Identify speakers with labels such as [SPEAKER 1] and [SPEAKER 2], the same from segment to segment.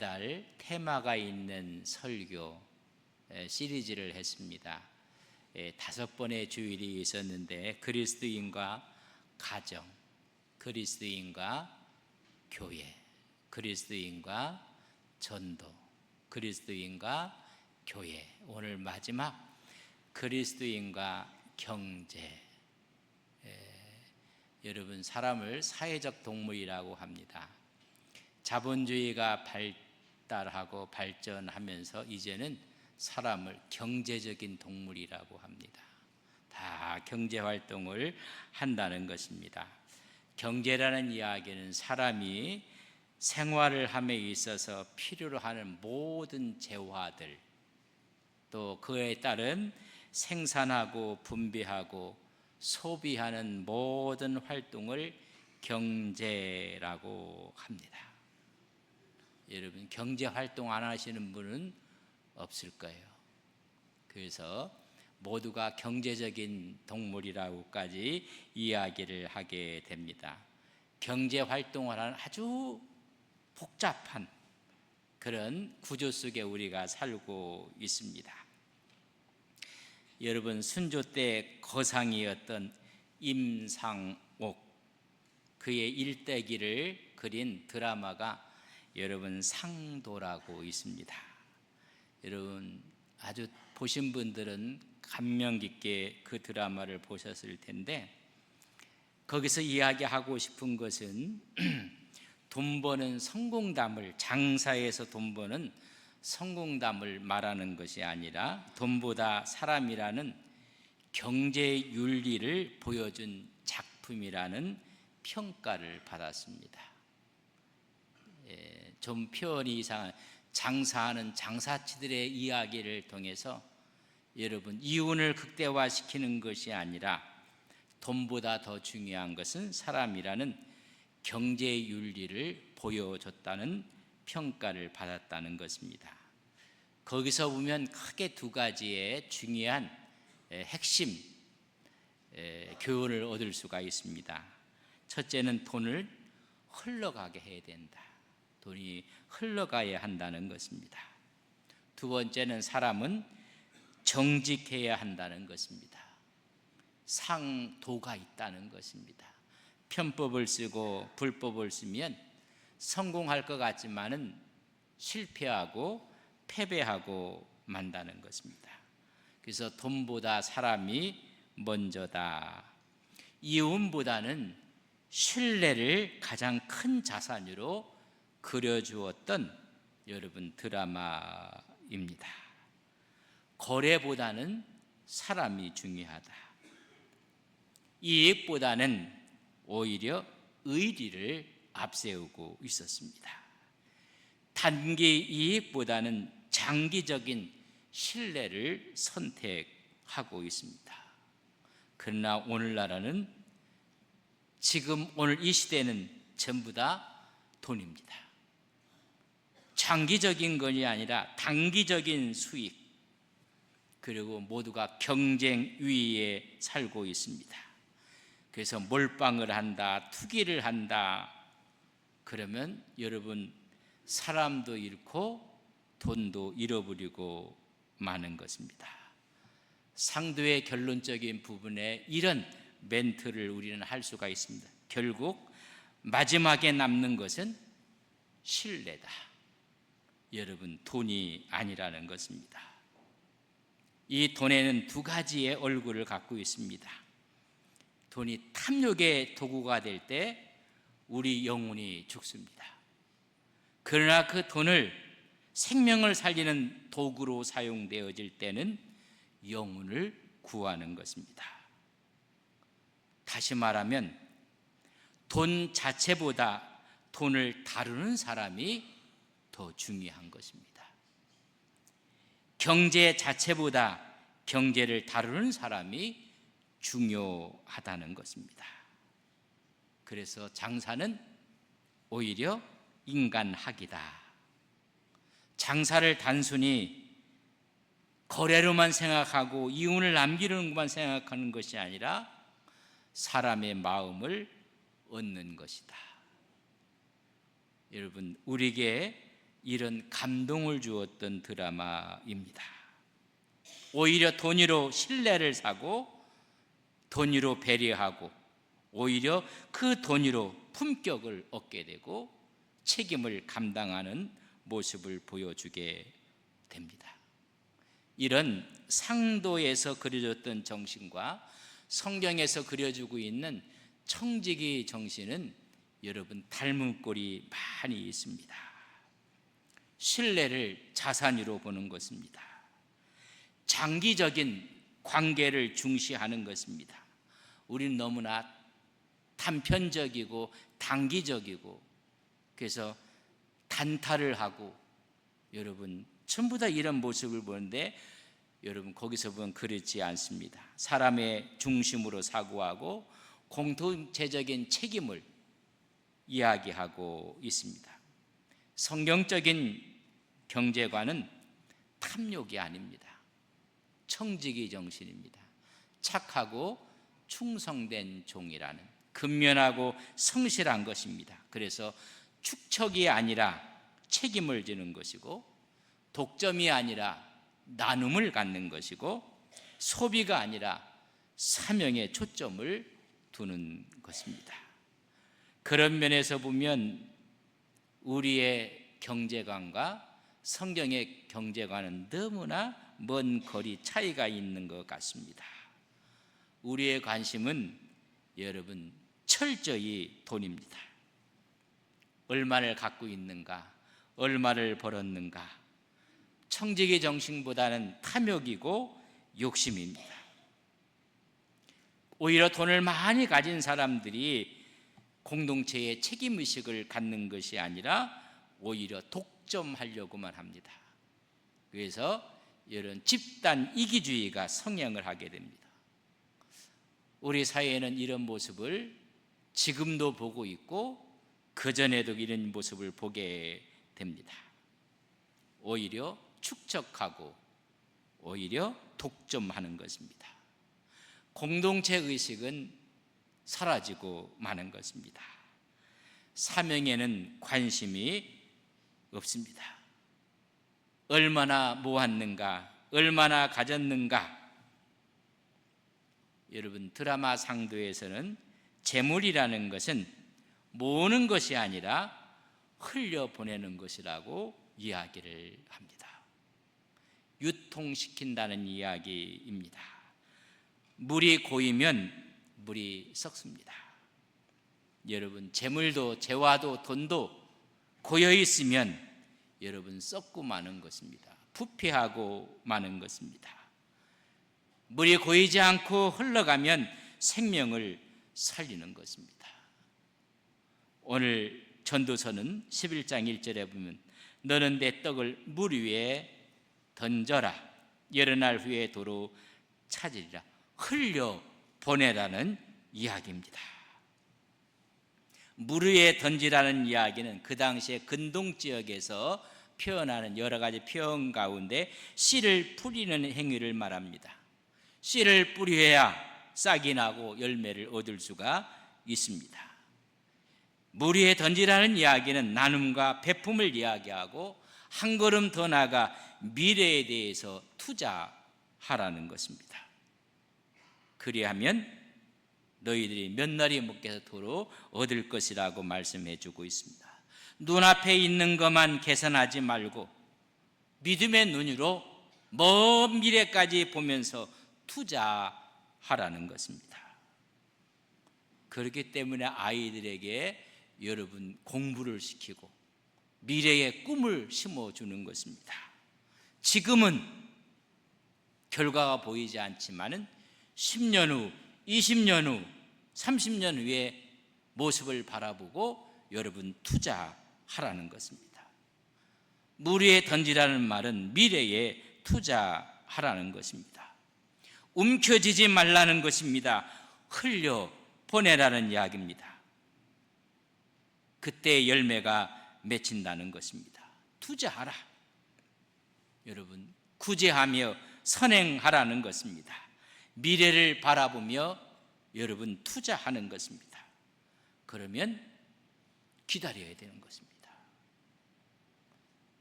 [SPEAKER 1] 달 테마가 있는 설교 시리즈를 했습니다. 5번의 주일이 있었는데 그리스도인과 가정, 그리스도인과 교회, 그리스도인과 전도, 그리스도인과 교회, 오늘 마지막 그리스도인과 경제. 여러분, 사람을 사회적 동물이라고 합니다. 자본주의가 발달하고 발전하면서 이제는 사람을 경제적인 동물이라고 합니다. 다 경제활동을 한다는 것입니다. 경제라는 이야기는 사람이 생활을 함에 있어서 필요로 하는 모든 재화들, 또 그에 따른 생산하고 분배하고 소비하는 모든 활동을 경제라고 합니다. 여러분, 경제 활동 안 하시는 분은 없을 거예요. 그래서 모두가 경제적인 동물이라고까지 이야기를 하게 됩니다. 경제 활동을 하는 아주 복잡한 그런 구조 속에 우리가 살고 있습니다. 여러분, 순조 때 거상이었던 임상옥, 그의 일대기를 그린 드라마가 여러분 상도라고 있습니다. 여러분, 아주 보신 분들은 감명 깊게 그 드라마를 보셨을 텐데, 거기서 이야기하고 싶은 것은 돈 버는 성공담을, 장사에서 돈 버는 성공담을 말하는 것이 아니라 돈보다 사람이라는 경제 윤리를 보여준 작품이라는 평가를 받았습니다. 좀 표현이 이상한, 장사하는 장사치들의 이야기를 통해서 여러분, 이윤을 극대화시키는 것이 아니라 돈보다 더 중요한 것은 사람이라는 경제 윤리를 보여줬다는 평가를 받았다는 것입니다. 거기서 보면 크게 두 가지의 중요한 핵심 교훈을 얻을 수가 있습니다. 첫째는 돈을 흘러가게 해야 된다. 돈이 흘러가야 한다는 것입니다. 두 번째는 사람은 정직해야 한다는 것입니다. 상도가 있다는 것입니다. 편법을 쓰고 불법을 쓰면 성공할 것 같지만은 실패하고 패배하고 만다는 것입니다. 그래서 돈보다 사람이 먼저다. 이윤보다는 신뢰를 가장 큰 자산으로 그려주었던 여러분 드라마입니다. 거래보다는 사람이 중요하다. 이익보다는 오히려 의리를 앞세우고 있었습니다. 단기 이익보다는 장기적인 신뢰를 선택하고 있습니다. 그러나 오늘날은, 지금 오늘 이 시대는 전부 다 돈입니다. 장기적인 것이 아니라 단기적인 수익, 그리고 모두가 경쟁 위에 살고 있습니다. 그래서 몰빵을 한다, 투기를 한다. 그러면 여러분, 사람도 잃고 돈도 잃어버리고 마는 것입니다. 상도의 결론적인 부분에 이런 멘트를 우리는 할 수가 있습니다. 결국 마지막에 남는 것은 신뢰다. 여러분, 돈이 아니라는 것입니다. 이 돈에는 두 가지의 얼굴을 갖고 있습니다. 돈이 탐욕의 도구가 될 때 우리 영혼이 죽습니다. 그러나 그 돈을 생명을 살리는 도구로 사용되어질 때는 영혼을 구하는 것입니다. 다시 말하면 돈 자체보다 돈을 다루는 사람이 더 중요한 것입니다. 경제 자체보다 경제를 다루는 사람이 중요하다는 것입니다. 그래서 장사는 오히려 인간학이다. 장사를 단순히 거래로만 생각하고 이윤을 남기는 것만 생각하는 것이 아니라 사람의 마음을 얻는 것이다. 여러분, 우리에게 이런 감동을 주었던 드라마입니다. 오히려 돈으로 신뢰를 사고 돈으로 배려하고 오히려 그 돈으로 품격을 얻게 되고 책임을 감당하는 모습을 보여주게 됩니다. 이런 상도에서 그려졌던 정신과 성경에서 그려주고 있는 청지기 정신은 여러분 닮은 꼴이 많이 있습니다. 신뢰를 자산으로 보는 것입니다. 장기적인 관계를 중시하는 것입니다. 우리는 너무나 단편적이고 단기적이고 그래서 단타를 하고 여러분 전부 다 이런 모습을 보는데 여러분 거기서 보면 그렇지 않습니다. 사람의 중심으로 사고하고 공동체적인 책임을 이야기하고 있습니다. 성경적인 경제관은 탐욕이 아닙니다. 청지기 정신입니다. 착하고 충성된 종이라는 근면하고 성실한 것입니다. 그래서 축척이 아니라 책임을 지는 것이고 독점이 아니라 나눔을 갖는 것이고 소비가 아니라 사명에 초점을 두는 것입니다. 그런 면에서 보면 우리의 경제관과 성경의 경제관은 너무나 먼 거리 차이가 있는 것 같습니다. 우리의 관심은 여러분 철저히 돈입니다. 얼마를 갖고 있는가, 얼마를 벌었는가. 청지기 정신보다는 탐욕이고 욕심입니다. 오히려 돈을 많이 가진 사람들이 공동체의 책임의식을 갖는 것이 아니라 오히려 독점하려고만 합니다. 그래서 이런 집단 이기주의가 성행을 하게 됩니다. 우리 사회에는 이런 모습을 지금도 보고 있고 그전에도 이런 모습을 보게 됩니다. 오히려 축적하고 오히려 독점하는 것입니다. 공동체 의식은 사라지고 마는 것입니다. 사명에는 관심이 없습니다. 얼마나 모았는가, 얼마나 가졌는가. 여러분 드라마 상도에서는 재물이라는 것은 모으는 것이 아니라 흘려보내는 것이라고 이야기를 합니다. 유통시킨다는 이야기입니다. 물이 고이면 물이 썩습니다. 여러분 재물도 재화도 돈도 고여 있으면 여러분 썩고 마는 것입니다. 부패하고 마는 것입니다. 물이 고이지 않고 흘러가면 생명을 살리는 것입니다. 오늘 전도서는 11장 1절에 보면 너는 내 떡을 물 위에 던져라. 여러 날 후에 도로 찾으리라. 흘려 보내라는 이야기입니다. 물 위에 던지라는 이야기는 그 당시에 근동 지역에서 표현하는 여러 가지 표현 가운데 씨를 뿌리는 행위를 말합니다. 씨를 뿌려야 싹이 나고 열매를 얻을 수가 있습니다. 물 위에 던지라는 이야기는 나눔과 베품을 이야기하고 한 걸음 더 나아가 미래에 대해서 투자하라는 것입니다. 그리하면 너희들이 몇 날이 먹게서 도로 얻을 것이라고 말씀해 주고 있습니다. 눈앞에 있는 것만 계산하지 말고 믿음의 눈으로 먼 미래까지 보면서 투자하라는 것입니다. 그렇기 때문에 아이들에게 여러분 공부를 시키고 미래의 꿈을 심어주는 것입니다. 지금은 결과가 보이지 않지만은 10년 후, 20년 후, 30년 후의 모습을 바라보고 여러분 투자하라는 것입니다. 물 위에 던지라는 말은 미래에 투자하라는 것입니다. 움켜쥐지 말라는 것입니다. 흘려 보내라는 이야기입니다. 그때 열매가 맺힌다는 것입니다. 투자하라. 여러분 구제하며 선행하라는 것입니다. 미래를 바라보며 여러분 투자하는 것입니다. 그러면 기다려야 되는 것입니다.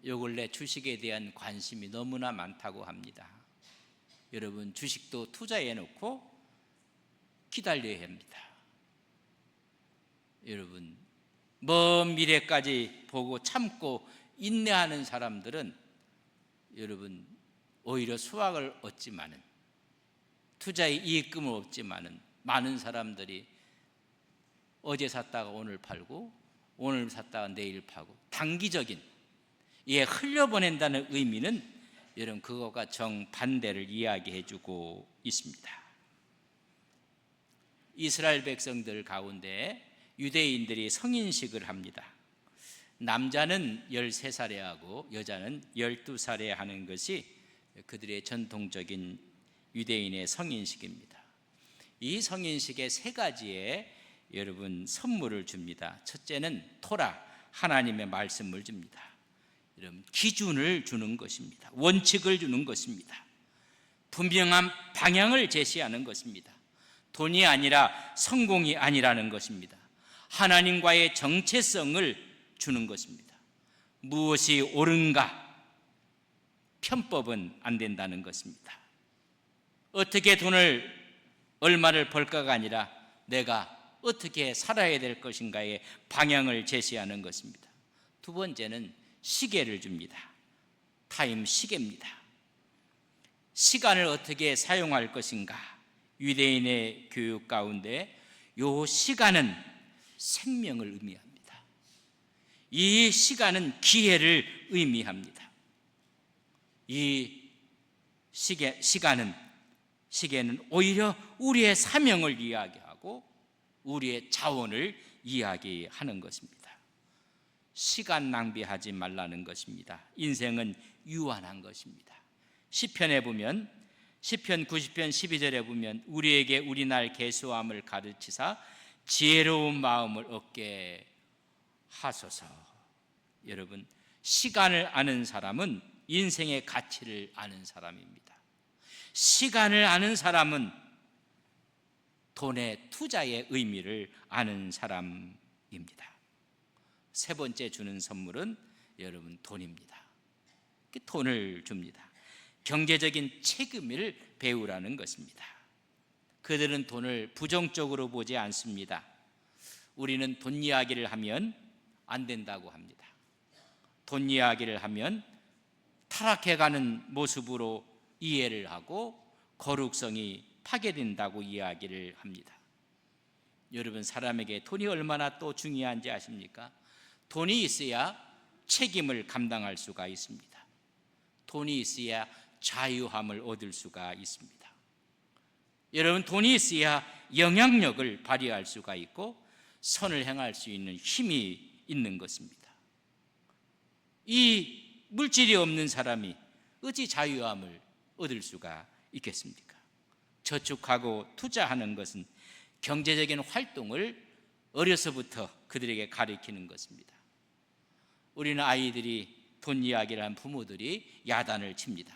[SPEAKER 1] 요 근래 주식에 대한 관심이 너무나 많다고 합니다. 여러분, 주식도 투자해 놓고 기다려야 합니다. 여러분, 먼 미래까지 보고 참고 인내하는 사람들은 여러분 오히려 수확을 얻지만은, 투자의 이익금을 얻지만은, 많은 사람들이 어제 샀다가 오늘 팔고, 오늘 샀다가 내일 파고, 단기적인 이에 흘려보낸다는 의미는 여러분 그것과 정반대를 이야기해 주고 있습니다. 이스라엘 백성들 가운데 유대인들이 성인식을 합니다. 남자는 13살에 하고 여자는 12살에 하는 것이 그들의 전통적인 유대인의 성인식입니다. 이 성인식에 세 가지의 여러분 선물을 줍니다. 첫째는 토라, 하나님의 말씀을 줍니다. 여러분, 기준을 주는 것입니다. 원칙을 주는 것입니다. 분명한 방향을 제시하는 것입니다. 돈이 아니라 성공이 아니라는 것입니다. 하나님과의 정체성을 주는 것입니다. 무엇이 옳은가? 편법은 안 된다는 것입니다. 어떻게 돈을 얼마를 벌까가 아니라 내가 어떻게 살아야 될 것인가의 방향을 제시하는 것입니다. 두 번째는 시계를 줍니다. 타임 시계입니다. 시간을 어떻게 사용할 것인가? 유대인의 교육 가운데 이 시간은 생명을 의미합니다. 이 시간은 기회를 의미합니다. 이 시계는 오히려 우리의 사명을 이야기하고 우리의 자원을 이야기하는 것입니다. 시간 낭비하지 말라는 것입니다. 인생은 유한한 것입니다. 시편에 보면, 시편 90편 12절에 보면 우리에게 우리 날 계수함을 가르치사 지혜로운 마음을 얻게 하소서. 여러분, 시간을 아는 사람은 인생의 가치를 아는 사람입니다. 시간을 아는 사람은 돈의 투자의 의미를 아는 사람입니다. 세 번째 주는 선물은 여러분 돈입니다. 돈을 줍니다. 경제적인 책임을 배우라는 것입니다. 그들은 돈을 부정적으로 보지 않습니다. 우리는 돈 이야기를 하면 안 된다고 합니다. 돈 이야기를 하면 타락해가는 모습으로 이해를 하고 거룩성이 파괴된다고 이야기를 합니다. 여러분, 사람에게 돈이 얼마나 또 중요한지 아십니까? 돈이 있어야 책임을 감당할 수가 있습니다. 돈이 있어야 자유함을 얻을 수가 있습니다. 여러분, 돈이 있어야 영향력을 발휘할 수가 있고 선을 행할 수 있는 힘이 있는 것입니다. 이 물질이 없는 사람이 어찌 자유함을 얻을 수가 있겠습니까? 저축하고 투자하는 것은 경제적인 활동을 어려서부터 그들에게 가르치는 것입니다. 우리는 아이들이 돈 이야기를 한 부모들이 야단을 칩니다.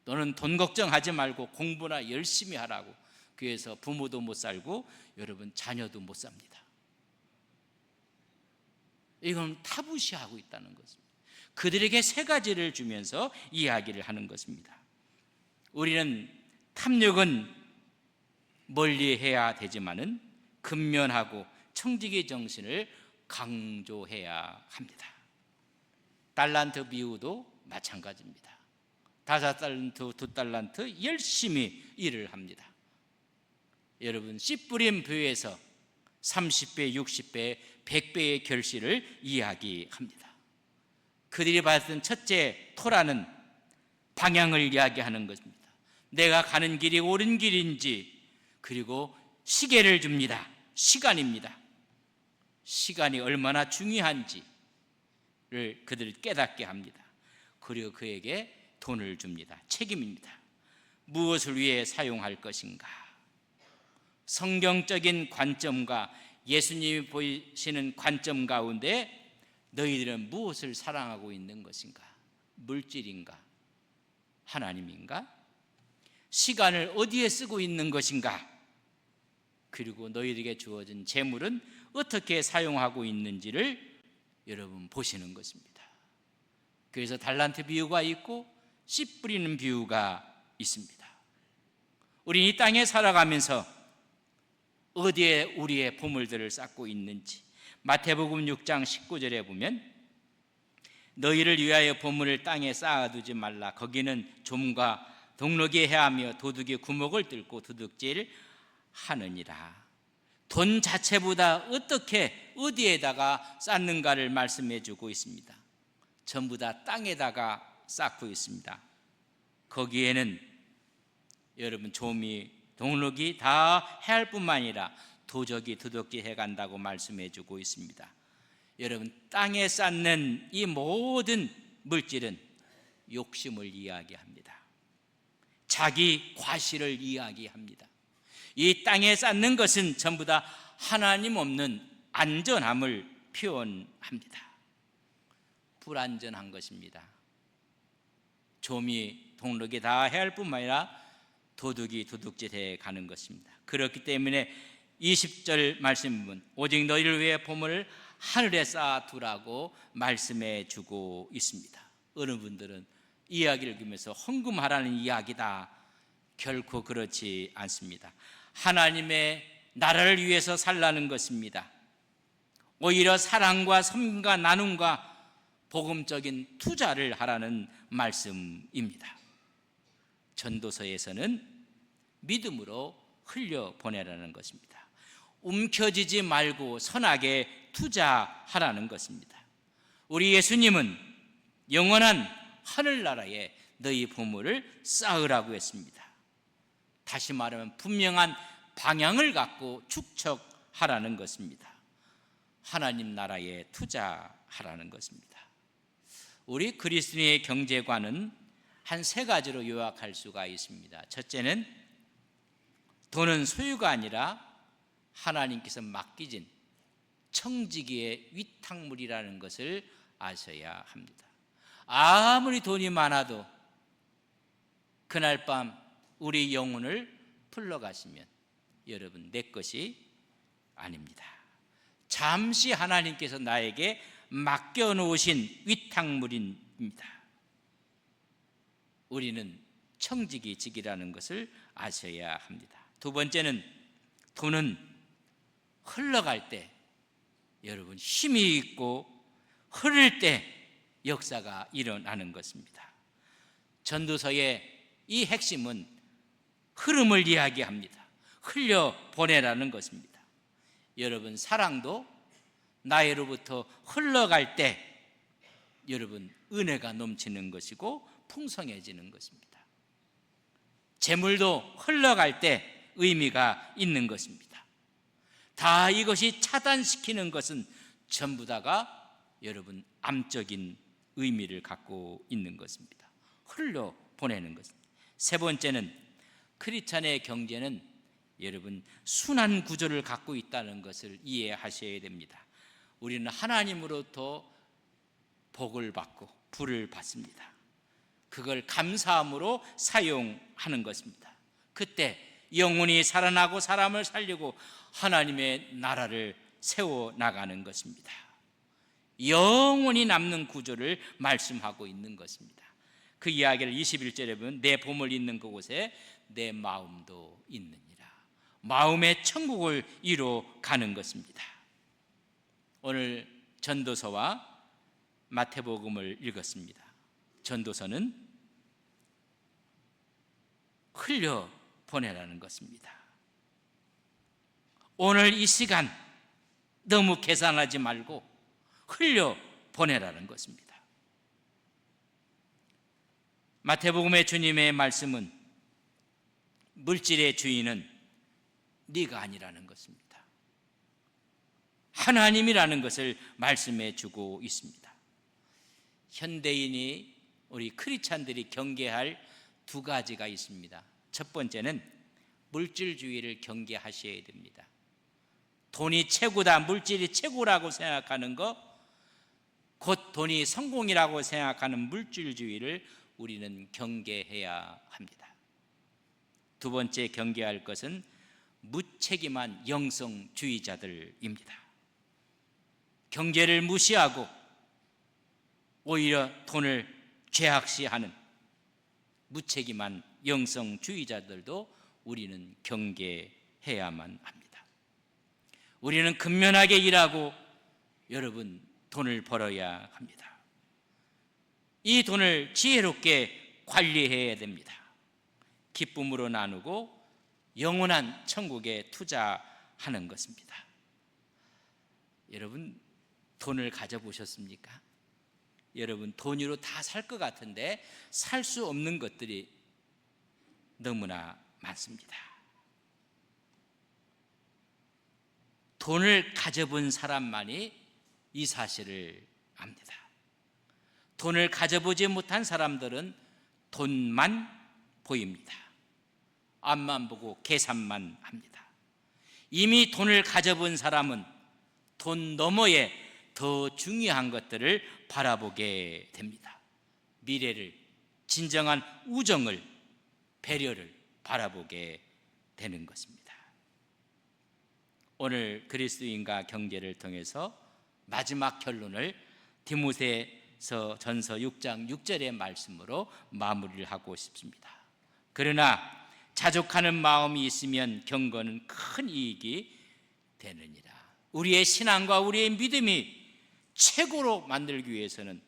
[SPEAKER 1] 너는 돈 걱정하지 말고 공부나 열심히 하라고. 그래서 부모도 못 살고 여러분 자녀도 못 삽니다. 이건 타부시하고 있다는 것입니다. 그들에게 세 가지를 주면서 이야기를 하는 것입니다. 우리는 탐욕은 멀리해야 되지만은 근면하고 청지기 정신을 강조해야 합니다. 달란트 비유도 마찬가지입니다. 5달란트, 2달란트 열심히 일을 합니다. 여러분, 씨 뿌린 뷰에서 30배, 60배, 100배의 결실을 이야기합니다. 그들이 받은 첫째 토라는 방향을 이야기하는 것입니다. 내가 가는 길이 옳은 길인지, 그리고 시계를 줍니다. 시간입니다. 시간이 얼마나 중요한지를 그들을 깨닫게 합니다. 그리고 그에게 돈을 줍니다. 책임입니다. 무엇을 위해 사용할 것인가? 성경적인 관점과 예수님이 보이시는 관점 가운데 너희들은 무엇을 사랑하고 있는 것인가? 물질인가? 하나님인가? 시간을 어디에 쓰고 있는 것인가? 그리고 너희들에게 주어진 재물은 어떻게 사용하고 있는지를 여러분 보시는 것입니다. 그래서 달란트 비유가 있고 씨 뿌리는 비유가 있습니다. 우리 이 땅에 살아가면서 어디에 우리의 보물들을 쌓고 있는지 마태복음 6장 19절에 보면 너희를 위하여 보물을 땅에 쌓아두지 말라. 거기는 좀과 동록이 해하며 도둑이 구멍을 뚫고 도둑질 하느니라. 돈 자체보다 어떻게 어디에다가 쌓는가를 말씀해 주고 있습니다. 전부 다 땅에다가 쌓고 있습니다. 거기에는 여러분 좀이 동록이 다 해할 뿐만 아니라 도적이 도둑질 해간다고 말씀해 주고 있습니다. 여러분, 땅에 쌓는 이 모든 물질은 욕심을 이야기합니다. 자기 과실을 이야기합니다. 이 땅에 쌓는 것은 전부 다 하나님 없는 안전함을 표현합니다. 불안전한 것입니다. 좀이 동록이 다 해할 뿐만 아니라 도둑이 도둑질해 가는 것입니다. 그렇기 때문에 20절 말씀은 오직 너희를 위해 보물을 하늘에 쌓아두라고 말씀해 주고 있습니다. 어느 분들은 이야기를 들으면서 헌금하라는 이야기다. 결코 그렇지 않습니다. 하나님의 나라를 위해서 살라는 것입니다. 오히려 사랑과 섬김과 나눔과 복음적인 투자를 하라는 말씀입니다. 전도서에서는 믿음으로 흘려보내라는 것입니다. 움켜쥐지 말고 선하게 투자하라는 것입니다. 우리 예수님은 영원한 하늘나라에 너희 보물을 쌓으라고 했습니다. 다시 말하면 분명한 방향을 갖고 축적하라는 것입니다. 하나님 나라에 투자하라는 것입니다. 우리 그리스도인의 경제관은 한 세 가지로 요약할 수가 있습니다. 첫째는 돈은 소유가 아니라 하나님께서 맡기진 청지기의 위탁물이라는 것을 아셔야 합니다. 아무리 돈이 많아도 그날 밤 우리 영혼을 풀러가시면 여러분 내 것이 아닙니다. 잠시 하나님께서 나에게 맡겨놓으신 위탁물입니다. 우리는 청지기직이라는 것을 아셔야 합니다. 두 번째는 돈은 흘러갈 때 여러분 힘이 있고 흐를 때 역사가 일어나는 것입니다. 전도서의 이 핵심은 흐름을 이야기합니다. 흘려보내라는 것입니다. 여러분 사랑도 나에로부터 흘러갈 때 여러분 은혜가 넘치는 것이고 풍성해지는 것입니다. 재물도 흘러갈 때 의미가 있는 것입니다. 다 이것이 차단시키는 것은 전부 다가 여러분 암적인 의미를 갖고 있는 것입니다. 흘려보내는 것입니다. 세 번째는 크리스찬의 경제는 여러분 순환 구조를 갖고 있다는 것을 이해하셔야 됩니다. 우리는 하나님으로부터 복을 받고 부를 받습니다. 그걸 감사함으로 사용하는 것입니다. 그때 영혼이 살아나고 사람을 살리고 하나님의 나라를 세워나가는 것입니다. 영원히 남는 구조를 말씀하고 있는 것입니다. 그 이야기를 21절에 보면 내 보물 있는 그곳에 내 마음도 있느니라. 마음의 천국을 이루어 가는 것입니다. 오늘 전도서와 마태복음을 읽었습니다. 전도서는 흘려보내라는 것입니다. 오늘 이 시간 너무 계산하지 말고 흘려보내라는 것입니다. 마태복음의 주님의 말씀은 물질의 주인은 네가 아니라는 것입니다. 하나님이라는 것을 말씀해 주고 있습니다. 현대인이 우리 크리스찬들이 경계할 두 가지가 있습니다. 첫 번째는 물질주의를 경계하셔야 됩니다. 돈이 최고다, 물질이 최고라고 생각하는 것, 곧 돈이 성공이라고 생각하는 물질주의를 우리는 경계해야 합니다. 두 번째 경계할 것은 무책임한 영성주의자들입니다. 경제를 무시하고 오히려 돈을 죄악시하는 무책임한 영성주의자들도 우리는 경계해야만 합니다. 우리는 근면하게 일하고 여러분 돈을 벌어야 합니다. 이 돈을 지혜롭게 관리해야 됩니다. 기쁨으로 나누고 영원한 천국에 투자하는 것입니다. 여러분 돈을 가져보셨습니까? 여러분 돈으로 다 살 것 같은데 살 수 없는 것들이 너무나 많습니다. 돈을 가져본 사람만이 이 사실을 압니다. 돈을 가져보지 못한 사람들은 돈만 보입니다. 앞만 보고 계산만 합니다. 이미 돈을 가져본 사람은 돈 너머에 더 중요한 것들을 바라보게 됩니다. 미래를, 진정한 우정을, 배려를 바라보게 되는 것입니다. 오늘 그리스도인과 경계를 통해서 마지막 결론을 디모데서 전서 6장 6절의 말씀으로 마무리를 하고 싶습니다. 그러나 자족하는 마음이 있으면 경건은 큰 이익이 되느니라. 우리의 신앙과 우리의 믿음이 최고로 만들기 위해서는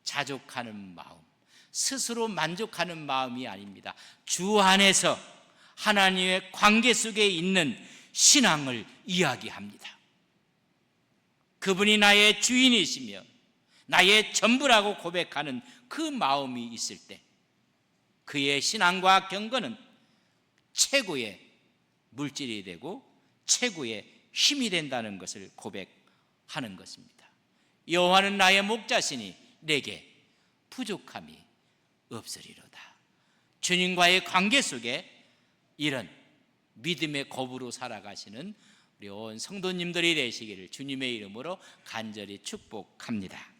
[SPEAKER 1] 자족하는 마음, 스스로 만족하는 마음이 아닙니다. 주 안에서 하나님의 관계 속에 있는 신앙을 이야기합니다. 그분이 나의 주인이시며 나의 전부라고 고백하는 그 마음이 있을 때 그의 신앙과 경건은 최고의 물질이 되고 최고의 힘이 된다는 것을 고백하는 것입니다. 여호와는 나의 목자시니 내게 부족함이 없으리로다. 주님과의 관계 속에 이런 믿음의 겁으로 살아가시는 우리 온 성도님들이 되시기를 주님의 이름으로 간절히 축복합니다.